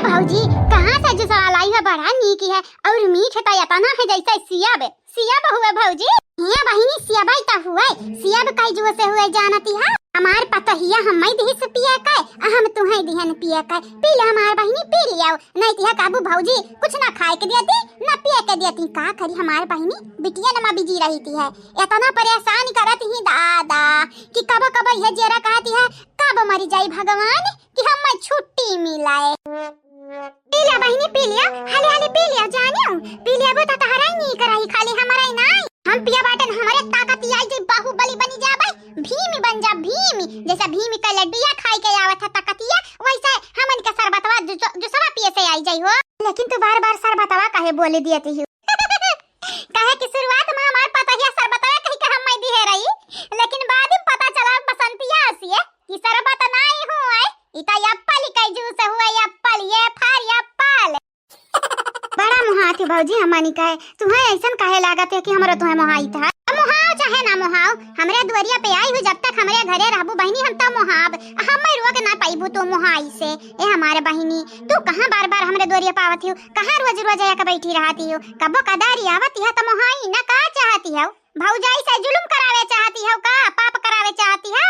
भौजी कहाँ से जो सवाल आई है बड़ा नीक है और मीठ है इतना है जैसे सियाब हुए भौजी हिया बहिनी सियाबाई हुए सियाब काई जो से हुए जानती है हमार पता हिया हम्मई दिही से पिया काय हम तुम्हें दिहन पिया काय पी ले हमार बहिनी पी लियाओ नहीं तिहा काबू भौजी कुछ ना खाए के देती ना पिए के देती का करी हमार बहिनी बिटिया नमा बिजी रही थी है इतना परेशान करत ही दादा कि कब कब यह जेरा कहती है कब मरी जाई भगवान कि हम छुट्टी मिलाए पी लिया बहिनी पी लिया हाले हाले पी लिया जानियो पी लिया वो तहरा ही नहीं कराई खाली हमारा ही नहीं हम पिया बाटन हमारे ताकत आई जे बाहुबली बनी जा भाई भीम बन जा भीम जैसा भीम का लड्डूया खाई के आवत था ताकतिया वैसे हमन का सरबतवा जो सवा पिए से आई जाई हो लेकिन तू बार-बार सरबतवा काहे बोले दियती हो काहे कि शुरुआत में हमार पता है सरबतवा कहीं का हम मैं दिहे रही लेकिन बाद में पता चला बसंतिया आसी है कि सरबत नहीं हुआ है इता एप्पल का जूस हुआ एप्पल ये फार एप्पल बड़ा मुहाती भौजी हमनी कहे तुम्हें ऐसन काहे लागत है कि हमरा तुम्हें मोहाई था मोहाव चाहे ना मोहाव हमरे दुआरिया पे आई हो जब तक हमरे घरे रहबू बहिनी हम त मोहाब हम रोक ना पाइबू तो मोहाई से ए हमारे बहिनी तू कहां बार-बार हमरे दुआरिया पावत हो कहां रोज-रोज आके बैठी रहती हो कबो कदारी आवत है त मोहाई ना का चाहती हो भौजाई से जुल्म करावे चाहती हो का पाप करावे चाहती हो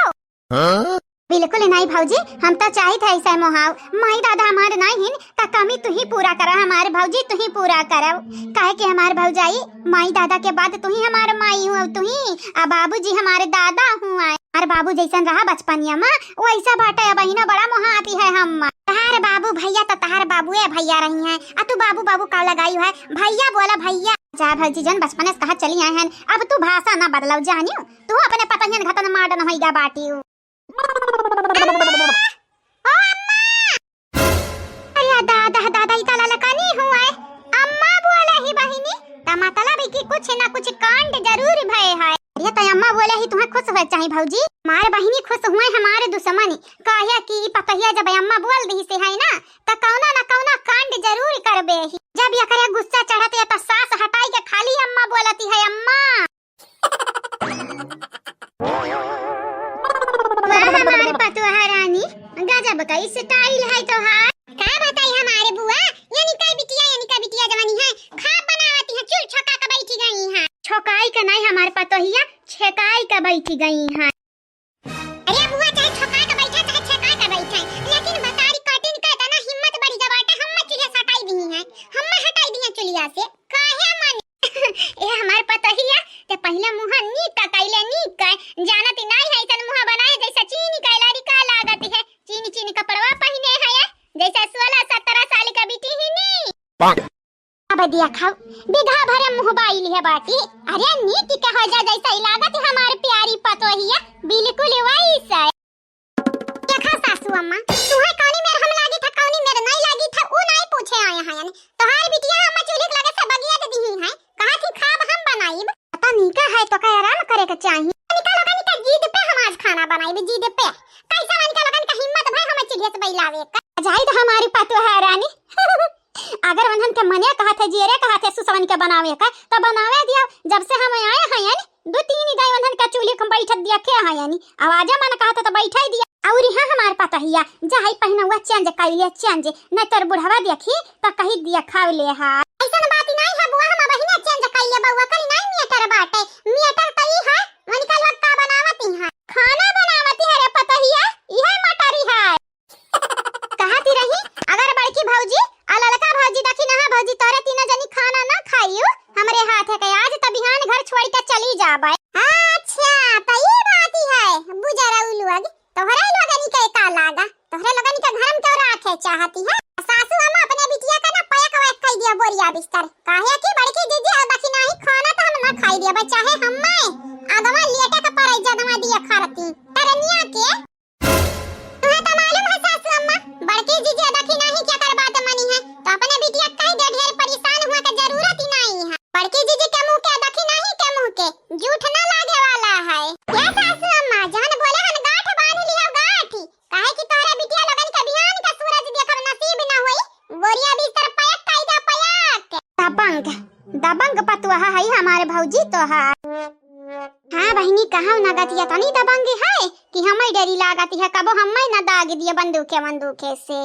हां बिल्कुल नहीं भौजी हम तो चाहते हैं ऐसा मोहाव माई दादा हमारे नहीं का कमी तू ही पूरा करा हमारे भौजी तू ही पूरा करो काहे कि हमारे भौजाई माई दादा के बाद तू ही हमारे माई हो तू ही आ बाबूजी हमारे दादा हुआ हमारे बाबू जैसा रहा बचपनिया में वैसा बाटे बहिना बड़ा मोहा आती है हम तहार बाबू भैया तो तहार बाबू है भैया रही है आ तू बाबू बाबू का लगाई है भैया बोला भैया जा भौजी जन बचपन से कहा चली आए हैं अब तू भाषा ना बदलाओ जानियो तू अपने पतंगन घतन मारन होइगा बाटी दादा इतना लकानी हुआ है अम्मा बोले ही बहिनी ता मतलब कि कुछ ना कुछ कांड जरूर भय है ये तो अम्मा बोले ही तुम्हें खुश हो चाहिए भौजी हमारे बहिनी खुश हुए हमारे दुश्मनी काहे कि पतहिया जब अम्मा बोल दी से है ना त कौना ना कौना कांड जरूर करबे ही जब ये करे गुस्सा चढ़ते तो सास हटाई के खाली अम्मा बोलती है अम्मा हमारे पतोहा रानी गजब का स्टाइल है तोहार का बताई हमारे बुआ यानी का बिटिया जवानी है खा बनावती है चूल छका के बैठी गई है छकाई का नहीं हमारे पतोहिया छकाई का बैठी गई है अरे बुआ चाहे छका के बैठा चाहे छका के बैठा लेकिन बतारी कटिन का तना हिम्मत बड़ी जबाटा हम चूल्हे सटाई दी है हम हटाई दी चुलिया से काहे मन ए हमारे पतोहिया ते पहले मुंह नी तकाइले नी का जानती नहीं है तन मुंह बनाए जैसा चीनी का लारी का लागत है चीनी कपड़वा पहने है जैसा 16-17 साल का बेटी ही नहीं अब दिया खाओ बिघा भरे मुंह बाइल है बाटी अरे नीति का हो जा जैसा लागत है हमारे प्यारी पतोहिया बिल्कुल वैसा देखा सासू अम्मा तुम्हें कौनी मेरे हम लागी था कौनी मेरे नहीं लागी था वो नहीं पूछे आए हैं यानी तोहार बिटिया अम्मा चूल्हे लगे से बगिया दे दी है कहा थी खाब हम बनाईब पता नहीं का है तो का आराम करे के चाहिए निकालो का निका जीद पे हम आज खाना बनाईब जीद पे कैसा निकालो का हिम्मत भाई हम चूल्हे से बैलावे जाई तो हमारी पतोहा रानी अगर उन्हन के मने कहा थे जेरे कहा थे सुसवन के बनावे का तो बनावे दिया जब से हम आए हैं यानी 2-3 दाई उन्हन का चूल्हे में बैठ दिया के हैं यानी आवाज मन कहा था तो बैठा ही दिया और यहां हमार पतोहिया जाई पहना हुआ चेंज कइले चेंज न तर बुढ़वा देखी तो कही दिया खाव ले हा ऐसा बात नहीं है बुआ हम बहिना चेंज कइले बउआ कल नहीं मीटर बाटे मीटर तई है मन का लोग का बनावती है खाना बनावती है रे पतोहिया यह मटरी है कहती रही अगर बड़की भौजी आ लड़का भौजी देखी ना भौजी तोरे तीन जनी खाना ना खाइयो हमरे हाथ है के आज त बिहान घर छोड़ के चली जाबे अच्छा त ये बात ही है बुजरा उलुग तोहरा लोगनी के का लागा तोहरे लोगनी के घर में क्यों रखे चाहती है सासू अम्मा अपने बिटिया का ना पैक वैक कई दिया बोरिया बिस्तर काहे कि बड़की दीदी अब बाकी नहीं खाना तो हम ना खाई दिया चाहे हम्मे आगवा लेटे के पर इज्जत दिया खारती तरनिया के तुम्हें तो मालूम है सासू अम्मा बड़की जीजी देखी नहीं क्या कर बात मनी है तो अपने बिटिया कई दे ढेर परेशान हुआ के जरूरत ही नहीं है बड़की जीजी के मुंह के देखी नहीं के मुंह के झूठ ना लागे वाला है क्या सासू अम्मा जान बोले हन गांठ बांध लियो गांठ काहे कि तोरे बिटिया लोगन के बिहान का सूरज देखब नसीब ना होई बोरिया बिस्तर पैक कायदा पैक दबंग पतुआ है हमारे भौजी तो है हाँ बहिनी कहाँ नगतिया तनी दबंग है कि हमें डरी लागती है कबो हमें न दाग दिए बंदूके से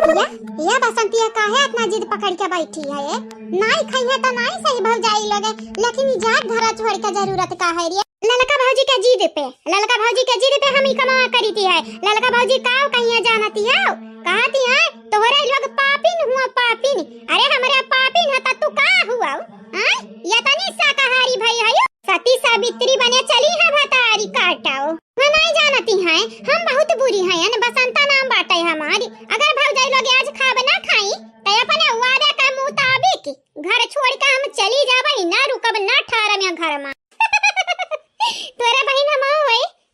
बसंतिया, ये बसंतिया काहे इतना जिद पकड़ के बैठी है ये? नाई खाई है तो नाई सही भौजाई लगे, लेकिन जात धरा छोड़ के जरूरत का है रे? ललका भौजी के जिद पे, ललका भौजी के जिद पे हम ही कमा करीती है। ललका भौजी काव कहिया जानती है? कहती है तोहरे लोग पापिन हुआ पापिन। अरे हमरे पापिन है त तू का हुआ? हां ये तनी शाकाहारी भई है, सती सावित्री बने चली है भतारी काटाओ। मैं नहीं जानती है, हम बहुत बुरी हैं न, बसंता नाम बाटे हमारी। अगर भौजाई लोग आज खाब ना खाई त अपने वादे के मुताबिक घर छोड़ के हम चली जाबई, ना रुकब ना ठहरम या घर में। तोरा बहन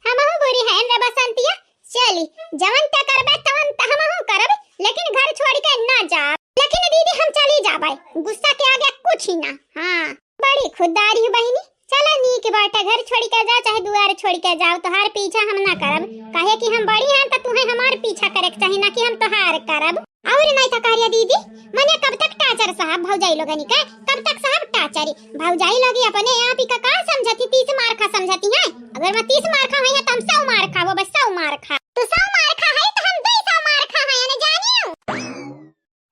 हमहु बुरी है रे बसंतिया। चली जवन त करबे तवन त हमहु करब, लेकिन घर छोड़ के ना जा। लेकिन दीदी हम चली जाबई, गुस्सा के आगे कुछ ही ना। हां बड़ी खुददारी है बहनी। चला नीक बाटे, घर छोड़ के जा चाहे दुआर छोड़ के जाओ, तोहार पीछा हम ना करब। काहे कि हम बड़ी हैं त तुम्हें हमार पीछा करे के चाहिए ना कि हम तोहार करब। और नहीं तो करिया दीदी, मने कब तक टाचर साहब भौजाई लोगनी के? कब तक साहब टाचरी? भौजाई लोगी अपने आप ही का समझती, 30 मार खा समझती हैं। अगर मैं 30 मार खा है त हम 100 मार खा, वो बस 100 मार खा। तो 100 मार खा है तो हम 200 मार खा है न जानियो।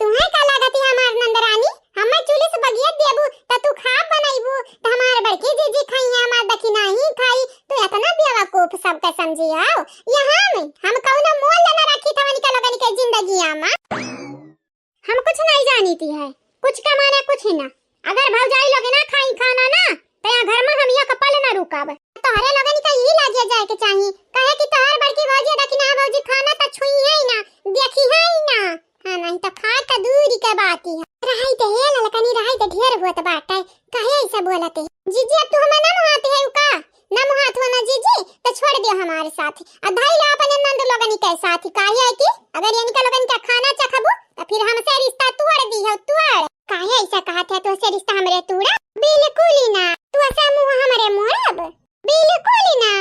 तुम्हें का लागती हमार नंदरानी? हम चुलिस बगिया देबू त तू खा बनाईबू त हमार बड़की जीजी खाई है, हमार दखी नहीं खाई। तो इतना बेवकूफ सब का समझी आओ। यहां में हम कौनो मोल ना रखी थवनी का लोगन के जिंदगी में। हम कुछ नहीं जानती है, कुछ का माने कुछ ही ना। अगर भौजाई लोग ना खाई खाना ना तो यहाँ घर में हम यहाँ कपल ना रुकाब। तोहरे लोगन का ही लागे जाए के चाहिए, काहे कि तोहर बड़की भौजी दखी ना भौजी खाना त छुई है ही ना, देखी है ही ना। हां नहीं तो खा त दूरी के बात ही है। रहाई त हे ललकनी, रहाई त ढेर होत बाटे, काहे ऐसा बोलते? जीजी अब तू हमें ना मुहाते है उका ना मुहात हो ना जीजी, तो छोड़ दियो हमारे साथ। अधाई ला अपने नंद लोगन के साथ। काहे है कि अगर इनका लोगन का खाना चखबू तो फिर हमसे रिश्ता तोड़ दी हो तोड़। काहे ऐसा कहत है? तो से रिश्ता हमरे तोड़ा? बिल्कुल ही ना। तू ऐसा मुंह हमरे मोड़ब? बिल्कुल ही ना।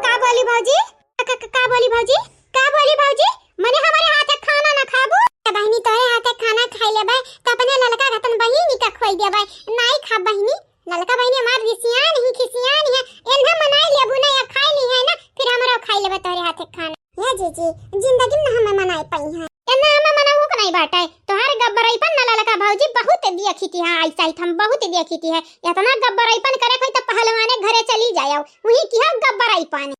का बोली भौजी? का बोली भौजी? का बोली भौजी? मने हमारे हाथ खाना ना खाबू? बहिनी तोरे हाथ खाना खाई लेबे त अपने ललका रतन बहिनी का खोई देबे। नहीं खा बहिनी, ललका बहिनी हमार रिसिया नहीं खिसिया नहीं है। एन्हा मनाई लेबू ना या खाई ली है ना, फिर हमरो खाई लेबे तोरे हाथ खाना। ये जीजी जिंदगी में हमें मनाई पाई है, एन्हा हमें मनाऊ को नहीं बाटे। तोहार गब्बरईपन ना ललका भौजी बहुत देखी थी। हां ऐसा ही हम बहुत देखी थी है। इतना गब्बरईपन करे कोई त पहलवाने घरे चली जाओ, वही की हम गब्बरईपन।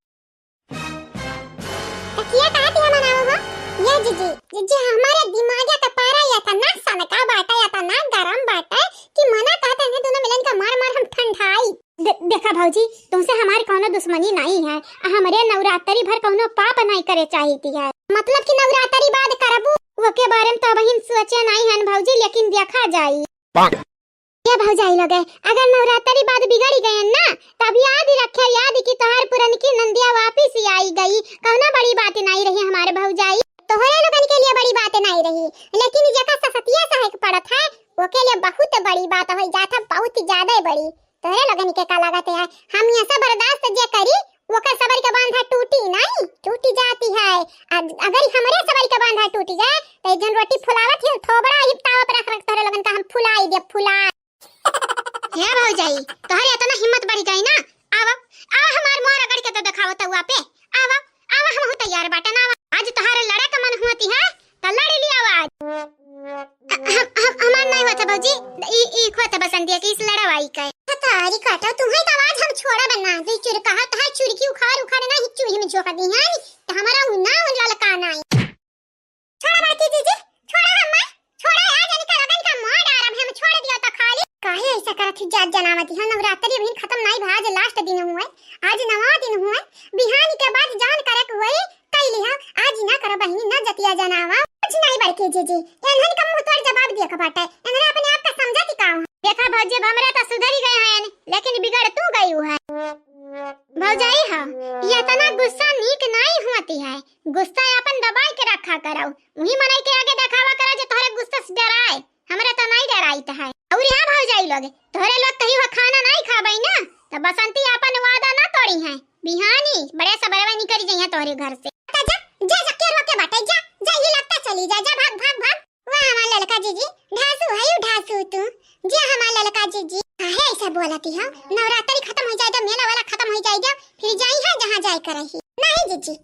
तकिया कहती है मनाऊ हो? ये जीजी जीजी हमारे दिमाग का पारा या था ना सनका बाटा या था ना गरम बाटा कि मना कहते हैं दोनों मिलन का मार मार हम ठंडाई। देखा भौजी तुमसे हमारी कोनो दुश्मनी नहीं है। हमरे नवरात्रि भर कोनो पाप नहीं करे चाहिए है। मतलब कि नवरात्रि बाद करबू वो के बारे में तो बहिन सोचे नहीं है भौजी, लेकिन देखा जाई। ये भौजाई लोग अगर नवरात्रि बाद बिगड़ी गए ना तब याद रखे, याद की तोहार पुरन की नंदिया वापस आई गई। कोनो बड़ी बात नहीं रही हमारे भौजाई, तोहरे लोगन के लिए बड़ी बात नहीं रही, लेकिन जका ससतिया सहायक पड़त है वो के लिए बहुत बड़ी बात हो जाता, बहुत ज्यादा बड़ी। तोहरे लोगन के का लागत है? हम ये सब बर्दाश्त जे करी वो का सबर के बांधा टूटी नहीं, टूटी जाती है। अगर हमरे सबर के बांधा टूटी जाए तो जन रोटी फुलावत है थोबड़ा ही तावा पर रख रख तोहरे लोगन का हम फुलाई दे फुला। हे भौजाई तोहरे इतना हिम्मत बढ़ गई ना, आव आव हमार मोर अगड़ के तो दिखावत हुआ पे। आव आव हम हो तैयार बाटा ना, आज तोहरे लड़े का मन होती है तो लड़ लिया आवाज। हमार नहीं होता भौजी, ई खोता बसंतिया की इस लड़ाई का तारी काटा तुम्हें तो आवाज हम छोड़ा बना दे। चुर कहा तो है चुर की उखाड़ ना ही चूही में झोंका दी है तो हमारा उन्ना उन ललकाना है। छोड़ा बाकी जीजी छोड़ा, हम छोड़ा आज इनका लगन का मार आराम हम छोड़ दिया तो खाली। काहे ऐसा करत ही जात जनावती है? नवरात्रि अभी खत्म नहीं भा, आज लास्ट दिन हुआ, आज 9वां दिन हुआ। बिहान के बाद जान करक हुए कई लिया, आज ना कर बहिनी ना जतिया जनावा कुछ नहीं बड़के जीजी। एनहन का मुंह तोड़ जवाब दिया का बाटे, एनहन अपने आप का समझती का। देखा भौजी हमरा तो सुधरी गए हैं लेकिन बिगड़ तू गई है भौजाई। हां ये तना गुस्सा नीक नहीं होती है, गुस्सा अपन दबाई के रखा करो, वही मनाई के आगे दिखावा करा जो तोहरे गुस्सा से डराए, हमरा तो नहीं डराइत है। और यहां भौजाई लोग तोहरे लोग कहीं हो खाना नहीं खाबई ना तो बसंती अपन वादा ना तोड़ी है, बिहानी बड़े सबरवा निकल जइया तोहरे घर से। जा जा के रोके बाटे, जा जा ये लगता चली जा, जा भाग भाग भाग। वाह हमार ललका जीजी ढासू है, ढासू तू जे हमार ललका जीजी। काहे ऐसा बोलती है? नवरात्रि खत्म हो जाए तो मेला वाला खत्म हो जाएगा, फिर जाई है जहां जाए करही। नहीं जीजी